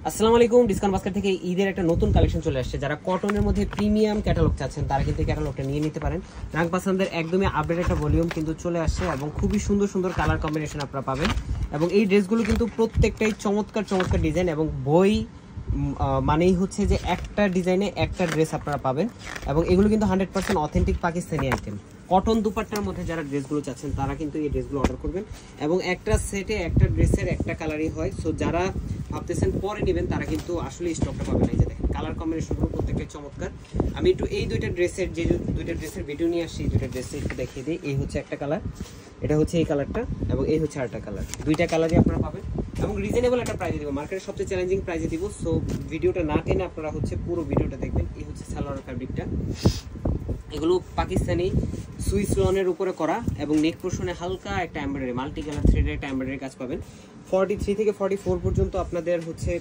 আসসালামু আলাইকুম। Discount basket থেকে ঈদের একটা নতুন কালেকশন চলে আসছে। যারা কটনের মধ্যে প্রিমিয়াম ক্যাটালগ চাচ্ছেন তারা কিন্তু ক্যাটালগটা নিয়ে নিতে পারেন। রাং পাসানদের একদমই আপডেট একটা ভলিউম কিন্তু চলে আসছে এবং খুবই সুন্দর সুন্দর কালার কম্বিনেশন আপনারা পাবেন। এবং এই ড্রেসগুলো কিন্তু প্রত্যেকটাই চমৎকার চমৎকার ডিজাইন এবং বই মানেই হচ্ছে যে একটা ডিজাইনে একটা ড্রেস আপনারা পাবেন। এবং এগুলো কিন্তু 100% অথেন্টিক পাকিস্তানি আইটেম। কটন দুপাট্টার মধ্যে যারা ড্রেসগুলো চাচ্ছেন তারা কিন্তু এই ড্রেসগুলো অর্ডার করবেন। এবং একটা সেটে একটা ড্রেসের একটা কালারই হয়। সো যারা ভাবতেছেন পরে নেবেন তারা কিন্তু আসলে স্টকটা পাবেন। এই যে দেখেন কালার কম্বিনেশনগুলো প্রত্যেকটাই চমৎকার। আমি একটু এই দুইটা ড্রেসের ভিডিও নিয়ে আসছি। দুইটা ড্রেসে একটু দেখিয়ে দিই। এই হচ্ছে একটা কালার, এটা হচ্ছে এই কালারটা, এবং এই হচ্ছে আরেকটা কালার। দুইটা কালারই আপনারা পাবেন এবং রিজনেবল একটা প্রাইসে দিব, মার্কেটের সবচেয়ে চ্যালেঞ্জিং প্রাইসে দিব। সো ভিডিওটা না টেনে আপনারা হচ্ছে পুরো ভিডিওটা দেখবেন। এই হচ্ছে সালোয়ার ফ্যাব্রিকটা। এগুলো পাকিস্তানি সুইস লনের উপরে করা এবং নেক পোর্শনে হালকা একটা এমব্রয়ডারি মাল্টি কালার থ্রেডের একটা এমব্রয়ডারি কাজ পাবেন। 43 থেকে 44 পর্যন্ত আপনাদের হচ্ছে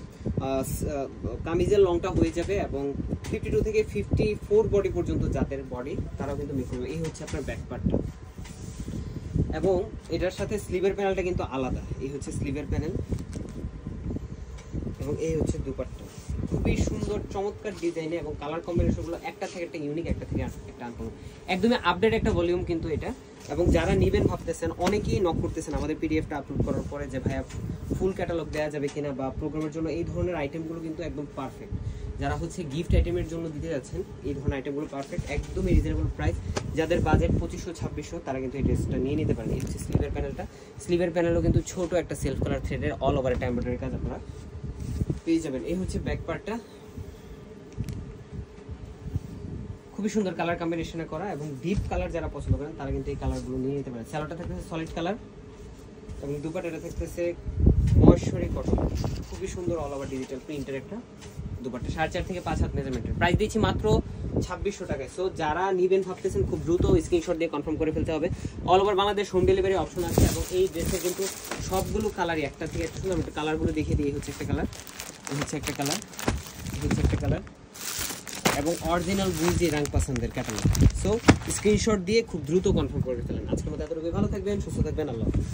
কামিজের লংটা হয়ে যাবে এবং 52 থেকে 54 বডি পর্যন্ত যাদের বডি তারাও কিন্তু মিক্স হবে। এই হচ্ছে আপনার ব্যাক পার্টটা এবং এটার সাথে স্লিভের প্যানেলটা কিন্তু আলাদা। এই হচ্ছে স্লিভের প্যানেল এবং এই হচ্ছে দুপাট্টা। খুবই সুন্দর চমৎকার ডিজাইনে এবং কালার কম্বিনেশনগুলো একটা থেকে একটা ইউনিক, একটা থেকে একটা আনকমন, একদমই আপডেট একটা ভলিউম কিন্তু এটা। এবং যারা নেবেন ভাবতেছেন, অনেকেই নক করতেছেন আমাদের পিডিএফটা আপলোড করার পরে যে ভাইয়া ফুল ক্যাটালগ দেওয়া যাবে কিনা বা প্রোগ্রামের জন্য। এই ধরনের আইটেমগুলো কিন্তু একদম পারফেক্ট। যারা হচ্ছে গিফট আইটেমের জন্য দিতে যাচ্ছেন এই ধরনের আইটেমগুলো পারফেক্ট, একদমই রিজনেবল প্রাইস। যাদের বাজেট 2500-2600 তারা কিন্তু এই ড্রেসটা নিয়ে নিতে পারেন। এই হচ্ছে স্লিভের প্যানেলটা। স্লিভের প্যানেলও কিন্তু ছোট একটা সেলফ কালার থ্রেডের অল ওভার একটা এমব্রয়ডারি কাজ আপনারা পেয়ে যাবেন। এই হচ্ছে ব্যাক পার্টটা, খুবই সুন্দর কালার কম্বিনেশনে করা এবং ডিপ কালার যারা পছন্দ করেন তারা কিন্তু এই কালারগুলো নিয়ে নিতে পারেন। স্যালোটা থাকতেছে সলিড কালার এবং দুপাট্টাটা থাকতেছে মহেশ্বরী কটন। খুবই সুন্দর অল ওভার ডিজিটাল প্রিন্টের একটা দুপাট্টা। 4.5 থেকে 5 হাত মেজারমেন্টের। প্রাইস দিচ্ছি মাত্র 2600 টাকায়। সো যারা নিবেন ভাবতেছেন খুব দ্রুত স্ক্রিনশট দিয়ে কনফার্ম করে ফেলতে হবে। All over Bangladesh home delivery option আছে এবং এই ড্রেসের কিন্তু সবগুলো কালারই একটা থেকে একটা সুন্দর। আমি কালারগুলো দেখিয়ে দিই। এই হচ্ছে একটা কালার, এই হচ্ছে একটা কালার, এই হচ্ছে একটা কালার এবং অরিজিনাল বুঝি রাং পাসানদের ক্যাটালগ। সো স্ক্রিনশট দিয়ে খুব দ্রুত কনফার্ম করে ফেলেন। আজকের মতো এতটুকুই। ভালো থাকবেন, সুস্থ থাকবেন, আল্লাহ।